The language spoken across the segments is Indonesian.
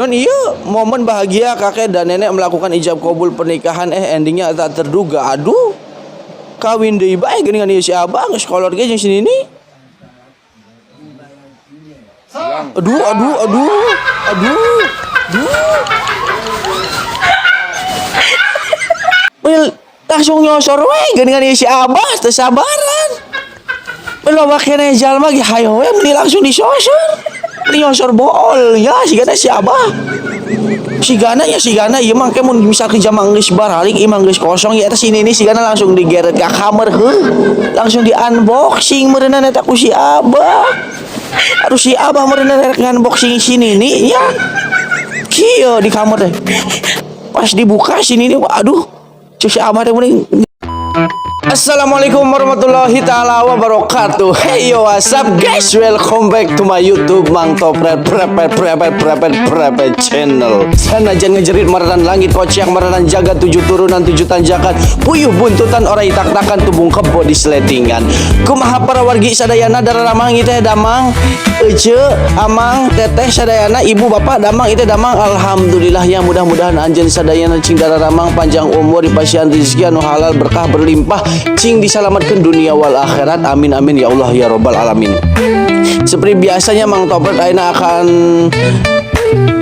Non iya momen bahagia kakek dan nenek melakukan ijab kabul pernikahan endingnya tak terduga. Aduh, kawin deui bae geuning ieu si Abah geus kolot ge jeung sini nih. Aduh. Well, langsung nyosor we geuning ieu si Abah teu sabaran. Loba keneh jalma ge hayo we meni langsung disosor. Nyosor bool ya sigana si Abah. Sigana ieu mah ke mun misal ke jama geus baralik imah geus kosong ya eta sini nih sigana langsung digeret ka kamar langsung di unboxing meureunna eta ku si Abah. Aduh si Abah meureunna rek unboxing sini nih ya. Kieu di kamar teh. Pas dibuka sini nih aduh si Abah teh meureun. Assalamualaikum warahmatullahi ta'ala wabarakatuh. Hey yo, what's up guys, welcome back to my YouTube Mang Topret prepet channel. Sanajan ngejerit maranan langit kocak maranan jaga 7 turunan 7 tanjakan puyuh buntutan orai tak-takan tubung kebo di seletingan. Kumaha para wargi sadayana dararamang teh damang ece amang teteh sadayana ibu bapak damang itu damang alhamdulillah ya mudah-mudahan anjeun sadayana cing dararamang panjang umur dipasihan rezeki anu halal berkah berlimpah cing diselamatkan dunia wal akhirat amin amin ya Allah ya robbal alamin. Seperti biasanya Mang Topret aina akan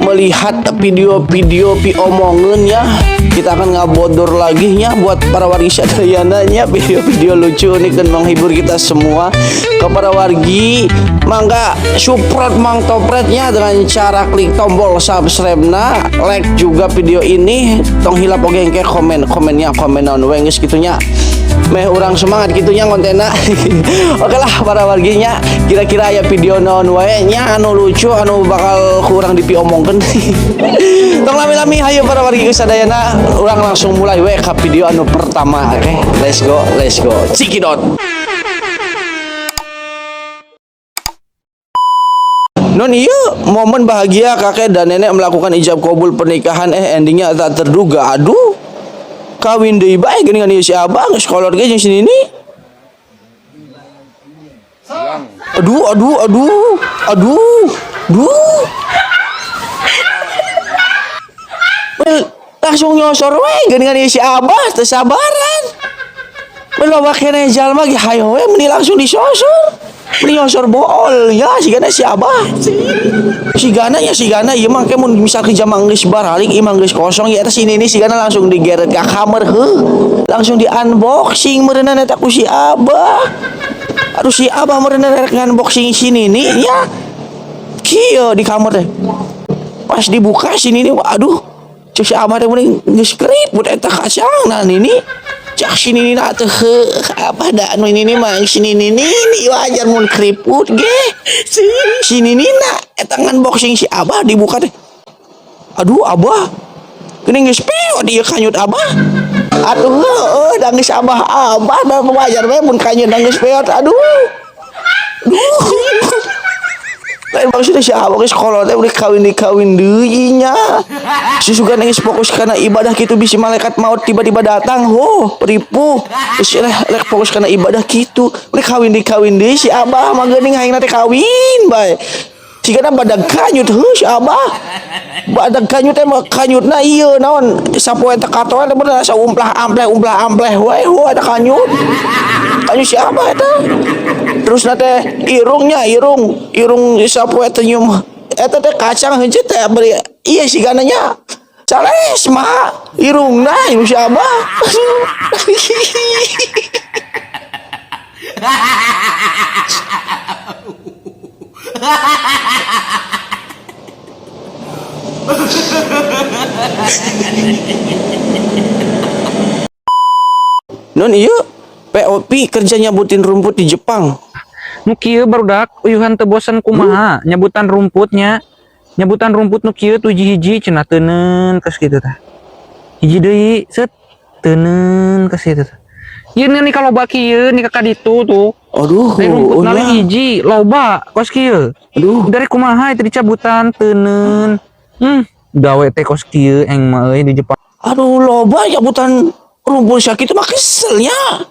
melihat video-video omongan ya. Kita akan ngabodor lagi nya buat para wargi sadayana nya video-video lucu ini kan menghibur kita semua. Ke para wargi mangga support Mang Topretnya dengan cara klik tombol subscribe-na, like juga video ini, tong hilap oge engke komennya naon we geus kitunya. Meh urang semangat gitunya kontenna. Oke lah para warginya, kira-kira aya video naon wae nya anu lucu anu bakal kurang dipiomongkeun. Tong lami-lami hayu para wargi sadayana, urang langsung mulai we ka video anu pertama. Oke, let's go. Cikidot. Non iya momen bahagia kakek dan nenek melakukan ijab kabul pernikahan endingnya tak terduga. Aduh, kawin deui bae geuning ieu si Abah geus kolot ge jeung sini nih. Aduh. Well, langsung nyosor we geuning ieu si Abah teu sabaran. Loba keneh jalma ge hayo we meni langsung disosor. Meni nyosor bool ya sigana si Abah. Sigana ieu mah ke mun misal ke jama geus baralik imah geus kosong ya eta sini nih sigana langsung digeret ka kamar langsung di unboxing meureunna eta ku si Abah. Aduh si Abah meureunna rek unboxing sini nih ya. Kieu di kamar teh. Pas dibuka sini nih aduh si Abah teh meureun geus keriput eta kacangna ini. Cak sini nina tuh apa dah anu ini mah sini nini wajar mun keriput ge sini nina tangan boxing si Abah dibuka teh. Aduh Abah geuning geus peot ieu kanyut Abah. Aduh da geus Abah da wajar we mun kanyut da geus peot. Aduh lain maksudnya si Abah geus kolot teh udah kawin deui nya. Susugan geus fokus kana ibadah kitu bisi malaikat maut tiba-tiba datang. Peripuh. Geus rek fokus kana ibadah kitu. Udah kawin deui si Abah mah geuning hayangna teh kawin bae. Sigana badag kanyut si Abah. Badag kanyut teh mah kanyutna ieu naon sapoe teh katoa teh bener asa umplah-ampleh we ada kanyut. Kanyut si Abah eta. Terus nate irung sapoe teh nyium eta teh kacang heunceu teh beri ieu sigana nya sales mah irungna si Abah. Non iya POP kerja nyabutin rumput di Jepang. Nu kieu barudak uyuhan teu bosan kumaha nyabutan rumput nu kieu tu hiji cenah teuneun keus kitu tah. Hiji deui set teuneun keus kitu tah. Ieu nih kalau baki ieu nih ka ditu tuh. Aduh, rumput nali hiji loba kos kieu. Aduh, dari kumaha itu dicabutan teuneun. Gawe teh kos kieu eng mah euy di Jepang. Aduh, loba nyabutan rumput sakitu mah keselnya.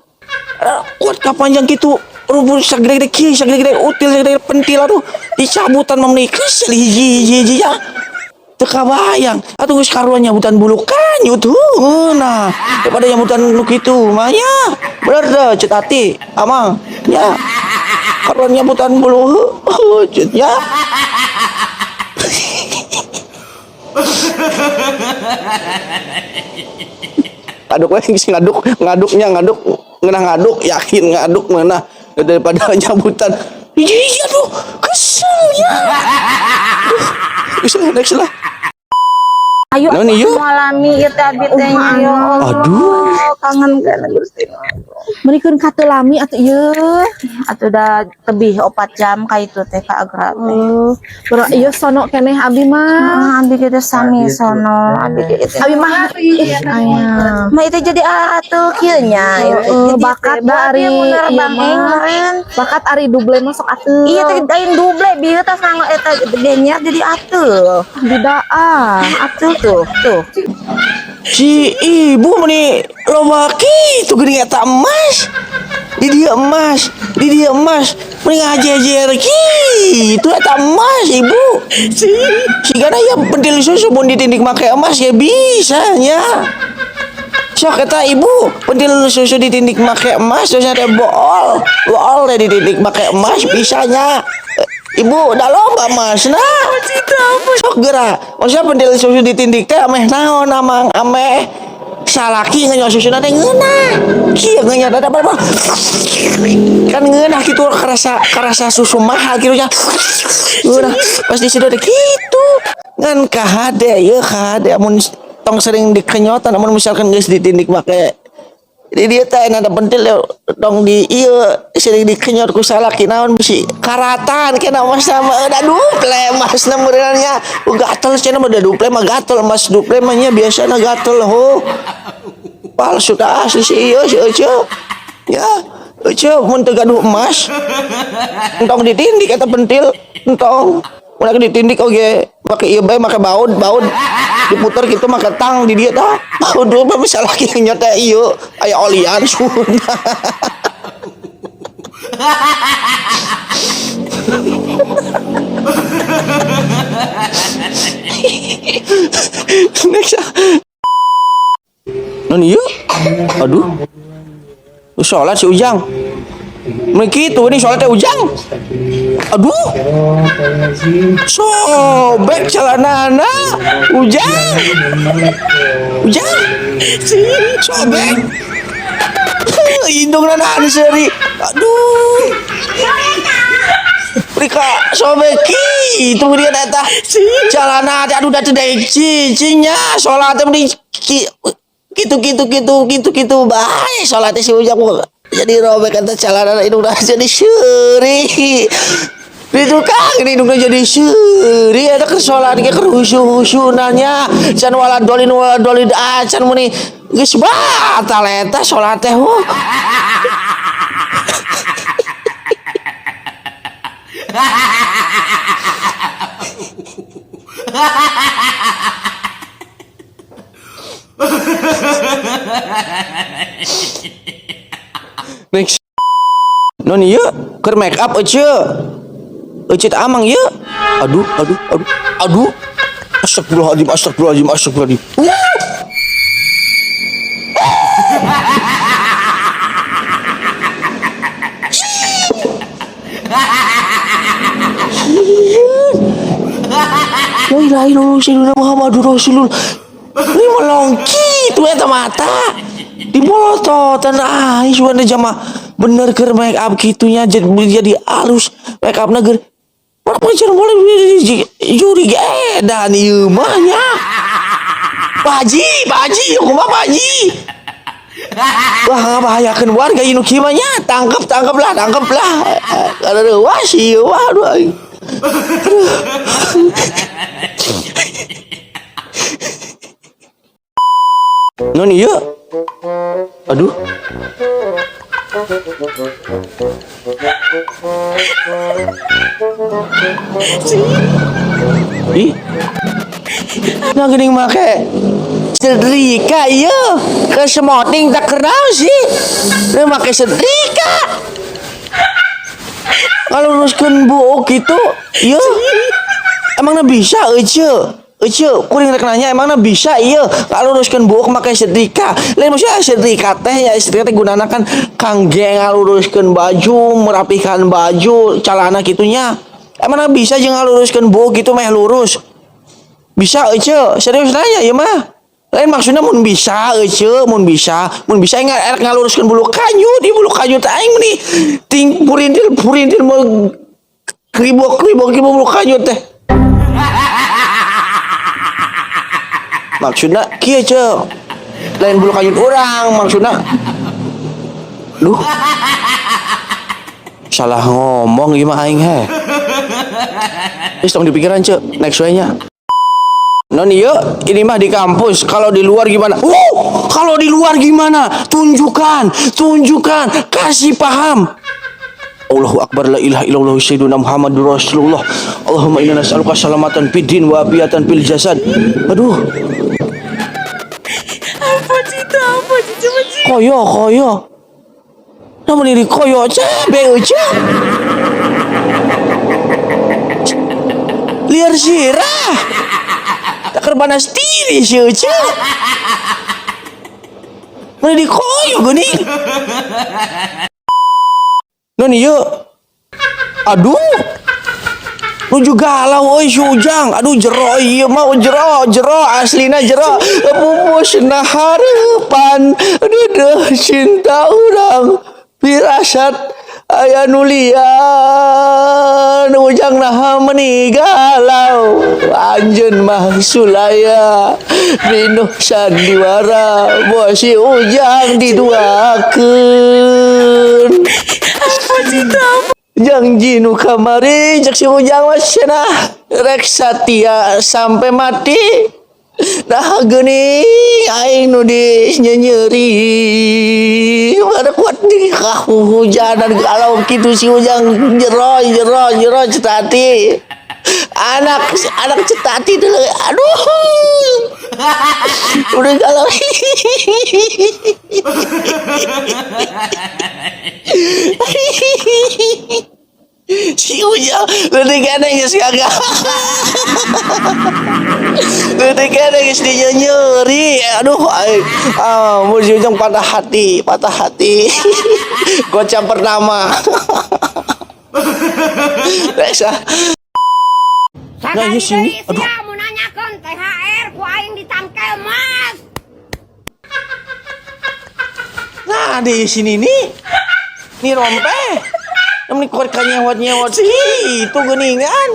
Kuat kapanjang gitu rumput sagede-gede kieu sagede-gede util sagede pentil aduh dicabutan mah meuni kesel hiji ya. teka bayang atuh geus karuan nyabutan bulukan yutuh nah daripada nyabutan nu kitu mah nya bener deh ceut ati amang nya karuan nyabutan bulu ceut nya ngaduk we geus ngaduknya ngeunah ngaduk yakin ngaduk mana daripada nyabutan iya tuh kesel ya next lah. Ayo Naon ieu? malami ieu teh abi teh ya Allah. Aduh. Kangen kana Gusti. Merikeun ka teu lami atuh ieu. Atuh da tebih 4 jam ka itu teh ka Agra teh. Bro, ieu sono keneh abi mah. Abi kita sami sono, abi kita. Abi mah Aya. Mah itu jadi atuh kieu nya. bakat da ari bener ieu Bang Eng mah. meureun. Bakat ari duble masuk atuh. Iya teh dain duble bieu teh sang eta gedenya jadi atuh. Bidaa. Atuh tuh. Si ibu meni loba kitu geuning eta emas. Di dia emas mending ngajejer kitu eta emas ibu. Si gana ya pentil susu mun ditindik make emas ya bisa nya. Sok eta ibu pentil susu ditindik make emas terus ada bool teh ditindik make emas bisanya. Ibu udah loba mas nah sok geura maksudnya pentil susu ditindik teh ameh naon amang ameh salaki ngeunah susuna teh ngeunah kieu ngeunah da apa kan ngeunah kitu karasa susu mahal kitu nya udah pas disedot kitu ngan kahade ieu kahade amun tong sering dikenyotan amun misalkan geus ditindik make jadi dia teh ada pentil dong di iya sering dikenyot ku salaki naon bisi karatan kena mas sama udah duple mas namurannya gatel cenah mah udah duple mah gatel mas duple mah nya biasana gatel ho palsu tah asli si ieu si Ece ya Ece mun teu gaduh emas entong ditindik eta pentil entong mun ditindik oge make ieu bae make baud diputer gitu make tang di dia tah udah mah misalnya kieu teh ieu aya olian sunda next non ieu aduh sholat si Ujang begitu ini sholatnya Ujang aduh sobek celanana Ujang sobek hidung nana seri aduh Rika sobek itu dia data celana aduh data dek cicinya sholatnya mending gitu baik sholatnya si Ujang jadi robek kata celana hidung jadi seri itu kan hidungnya jadi seri ada kesolat ke kerusuh nanya can wala dolin acan muni geus batal eta salat teh next non ieu keur make up Ece amang ya. Aduh. Astagfirullahaladzim. La ilaha illallah Muhammadur Rasulullah. Ini melongki tuh eta mata. Di molototan suana jama bener keur make up kitunya jadi halus make up nager. Mana pacar boleh juri edan ieu mah nya. Pak Haji, kumaha Pak Haji? Wah ngabahayakeun warga ieu kieu mah nya, tangkep lah. Kada reuas ieu wah aduh. Non ieu. Aduh. Ih. Nah geuning make sedrika ieu ke semoting tak kenal sih. Dia make sedrika. Kalau luruskeun buuk gitu, ieu emangnya bisa Ece. kuring rek nanya emangna bisa iya ngaluruskeun buuk make setrika. Lain maksudnya setrika teh ya setrika teh gunana kan kangge ngaluruskeun baju, merapihkan baju, calana kitunya. Emangna bisa jeung ngaluruskeun buuk gitu meh lurus. Bisa serius nanya ieu mah. Lain maksudnya mun bisa mun bisa erek ngaluruskeun bulu kayu di bulu kayu teh aing meni ting purindil mau kribok bulu kayu teh. Maksudnya kieu lain bulu kayu urang maksudnya. Duh. Salah ngomong ieu mah aing he. Geus tong dipikiran next way-nya. Non iya, ini mah di kampus. Kalau di luar gimana? Kalau di luar gimana? Tunjukkan, kasih paham. Allahu Akbar, la ilaha illallah, sayyiduna Muhammadur Rasulullah. Allahumma inna nas'aluka salamatan fid din wa afiatan fil jasad. Aduh. Apa sih? Koyo. Namun ini koyo cabe liar sirah. Tak kerbanas diri sih mana di koyo gini. Non iya. Aduh. Lu juga galau euy si Ujang. Aduh jero ieu mah jero aslina jero. Pupusna harapan aduh cinta urang firasat aya nulian Ujang naha menigalau anjeun mah sulaya binuh sandiwara bos si Ujang diduakeun. Janji nu kamari cek si Ujang mah cenah rek satia sampai mati. Dah geuning aing nu nyeri. Ada kuat di hujanan galau kitu si Ujang jero cetati. Anak cetati dulu. Aduh. Udah galau. Si Ujang leutik keneh geus kagak. Leutik keneh geus nyeri. Aduh mun si Ujang patah hati. Gocap pertama. Resa. Nah, di sini. Aduh. Mau nanyakeun THR ku aing ditangkel Mas. Nah, di sini nih. Nih rompe. Namanya korek nyewot itu geuningan.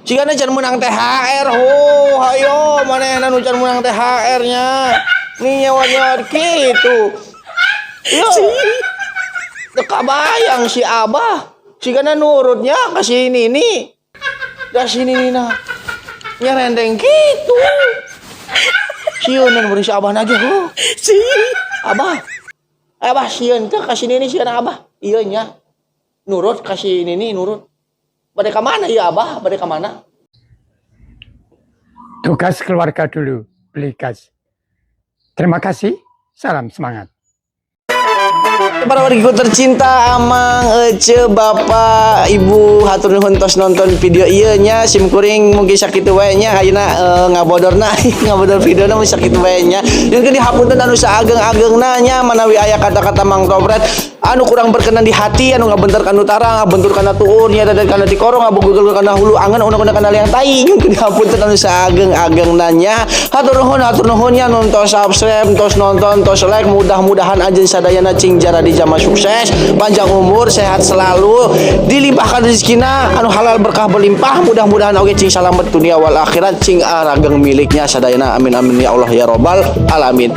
Sigana can menang THR hayo manehna nu can menang THR-nya. Nih nyewot kitu. Yo. Teu kabayang si Abah. Sigana nurutnya ka sini nih. Da sini nina. Nyerendeng kitu. Sieunan beureus si Abah nage Si Abah sieun teh ka sini nih sieun Abah. Iya nya. Nurut kasih ini nurut. Bade ka mana ya Abah? Bade ka mana? Tugas keluarga dulu, beli gas. Terima kasih. Salam semangat. Para wargiku tercinta, amang, ece, bapak, ibu, hatur nuhun tos nonton video ieu nya sim kuring mungkin sakitu wae nya ayeuna ngabodorna ngabodor videona mun sakitu wae nya. Jeung dihapunten anu saageng-ageungna nya manawi aya kata-kata Mang Topret anu kurang berkenan di hati, anu ngabentar kana utara, ngabentur kana tuun, nya dadan kana dikoro, ngabugul kana hulu angan, una-una kana liang tai. Jeung dihapunten anu saageng-ageungna nya. Hatur nuhun nya nonton subscribe, tos nonton, tos like, mudah-mudahan ajeun sadayana cing jara di jama sukses, panjang umur, sehat selalu, dilimpahkan rezekina anu halal berkah berlimpah, mudah-mudahan oge cing salamet dunia wal akhirat, cing arageng miliknya sadayana, amin amin ya Allah ya robbal alamin.